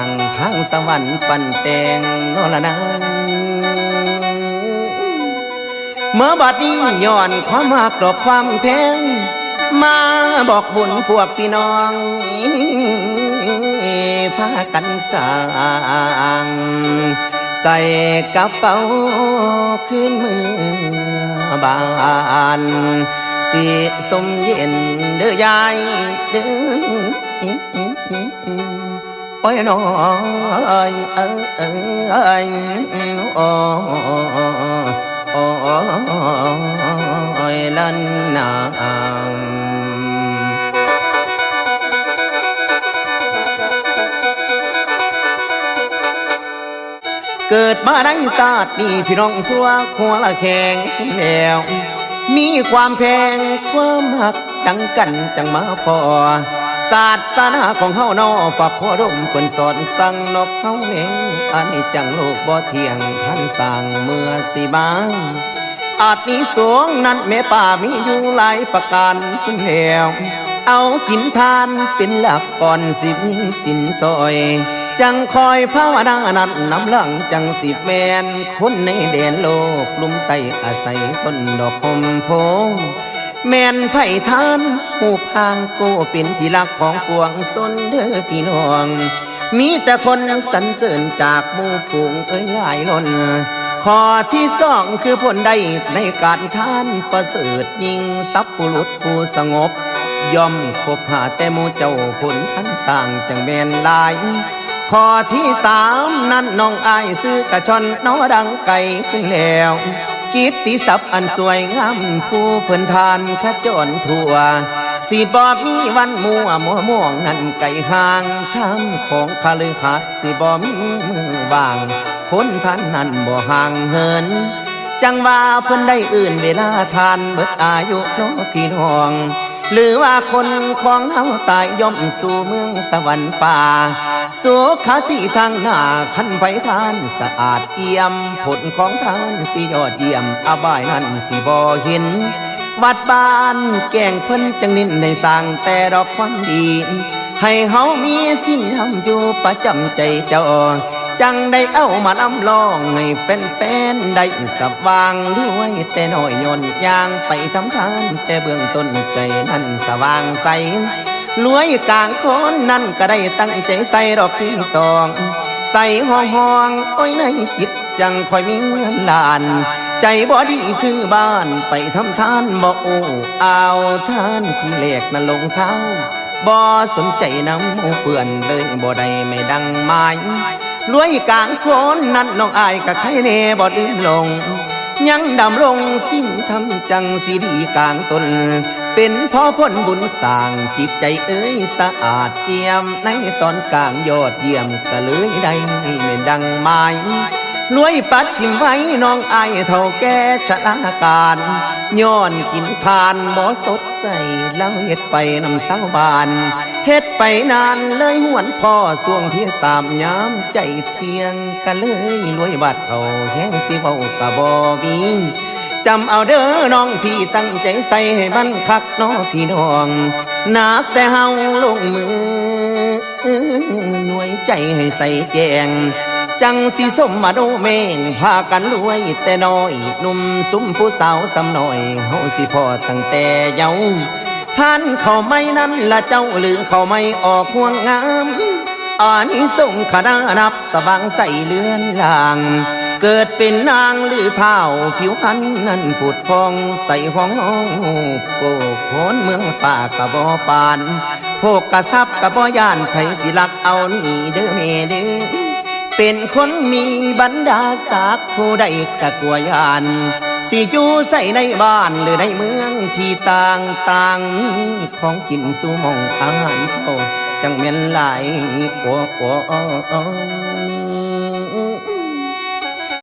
างทางสวรรค์ปั่นแต่งโนละนางเมื่อบัดนี้ย้อนความหักดอกความแพงมาบอกบุญพวกพี่น้องพากันสร้างใส่กระเป๋าขึ้นมือบานสิสมเย็นเด้อยายเด้อโอ้ยน้อยโอ้ยลันนาเกิดมาในศาสตร์นี่พี่น้องทั่วหัวละแข็งแล้วมีความแพงความหักดังกันจังมาพอศาสนาของเฮาเนาะปักหัวร่มเพิ่นสอนสั่งนกเฮาเองอันนี้จังโลกบ่เที่ยงท่านสั่งเมื่อสิบางอาจนี้สวงนั้นแม่ป่ามีอยู่หลายประการพุ่นแล้วเอากินทานเป็นหลักก่อนสิมีสินซอยจังคอยภาวนานัดน้ำหลังจังสิแมนคนในแดนโลกลุ่มไตอาศัยสนดอกพมโพแมนไผ่ทานหูพางโกเป็นที่รักของปวงสนเด้อพี่น้องมีแต่คนสรรเสริญจากหมู่ฝูงหลายล้นข้อที่สองคือผลได้ในการทานประเสริฐยิ่งทรัพย์บุรุษผู้สงบย่อมคบหาแต่หมู่เจ้าผลท่านสร้างจังแมนหลายข้อที่สามนั้นน้องอายซื้อกระชอนน้อดังไก่พึ่งแล้วกิตติศัพท์อันสวยงามผู้เพิ่นทานขจรทั่วสีบอมีวันมัวม่วงนั่นไก่ห่างทำของคาลือหัดสีบอมีมือว่างคนท่านนั้นบ่ห่างเหินจังว่าเพิ่นได้อื่นเวลาทานเบิดอายุน้อพี่น้องหรือว่าคนของเฮาตายย่อมสู่เมืองสวรรค์ฟ้าสุขติทางหน้าขันไผทานสะอาดเอี่ยมผลของทานสิยอดเยี่ยมอบายนั้นสิบ่เห็นวัดบ้านแกงเพิ่นจังนินในสร้างแต่ดอกความดีให้เฮามีสิ่งทำอยู่ประจำใจเจ้าจังได้เอามาลำลองให้แฟนๆได้สว่างด้วยแต่น้อยย่นย่างไปทำทานแต่เบื้องต้นใจนั้นสว่างใสรวยกลางคนนั่นก็ได้ตั้งใจใส่ดอกที่สองใส่ห้องโอ้ยในจิตจังคอยมีเงินล้านใจบ่ดีคือบ้านไปทำทานบ่โอ้เอาท่านที่แหลกนั้นลงเขาบ่สนใจน้ำหมู่เพื่อนเลยบ่ได้ไม่ดังไม้รวยกลางคนนั่นน้องอายก็ใครแน่บ่ลืมลงยังดำลงสิ่งทำจังสีดีกลางตนเป็นพ่อพ้นบุญสร้างจิตใจสะอาดเอี่ยมในตอนกลางยอดเยี่ยมก็เลยได้ไม่ดังไม้รวยปัดชิมไว้น้องอายเท่าแก่ชะนาการย้อนกินทานบ่สดใสแล้วเฮ็ดไปนำสาวบ้านเฮ็ดไปนานเลยหวนพ่อส่วงที่สามยามใจเที่ยงก็เลยรวยบาดเขาแห้งสิเว้ากะบ่มีจำเอาเด้อน้องพี่ตั้งใจใส่ให้มันคักน้อพี่น้องนักแต่เฮาลงมือหน่วยใจให้ใส่แจงจังสิสมมาโดเมงพากันรวยแต่น้อยหนุ่มสุมผู้สาวสำน้อยเฮาสิพอตั้งแต่เยาว์ท่านเขาไม่นั้นละเจ้าหรือเขาไม่ออกห่วงงามอานิสงส์ขนานับสว่างใสเลือนลางเกิดเป็นนางหรือเท้าผิวพรรณนั้นผุดพองใส่ห้องโกโคนเมืองฝ่ากะบ่ปานโภกกะซับกะบ่ย่านไผสิลักเอานี่เด้อเมเด้อเป็นคนมีบรรดาศักดิ์ผู้ใดกะกลัวยานสิอยู่ใส่ในบ้านหรือในเมืองที่ต่างของกินสู่หม่องอาหารเท่าจังแม่นหลายโอ้